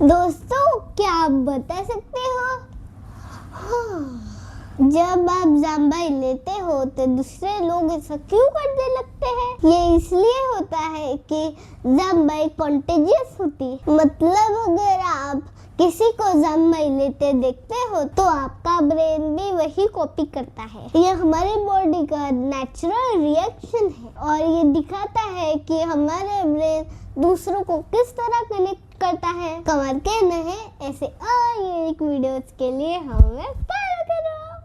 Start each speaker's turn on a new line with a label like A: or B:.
A: दोस्तों, क्या आप बता सकते हो जब आप जाम्बाई लेते हो तो दूसरे लोग ऐसा क्यों करने लगते हैं? ये इसलिए होता है कि जाम्बाई कॉन्टेजियस होती है। मतलब अगर आप किसी को जाम्बाई लेते देखते हो तो आपका ब्रेन भी वही कॉपी करता है। ये हमारे बॉडी का नेचुरल रिएक्शन है और ये दिखाता है कि हमारे ब्रेन दूसरों को किस तरह कनेक्ट करता है। कमर के नहीं ऐसे यूनिक वीडियोस के लिए हमें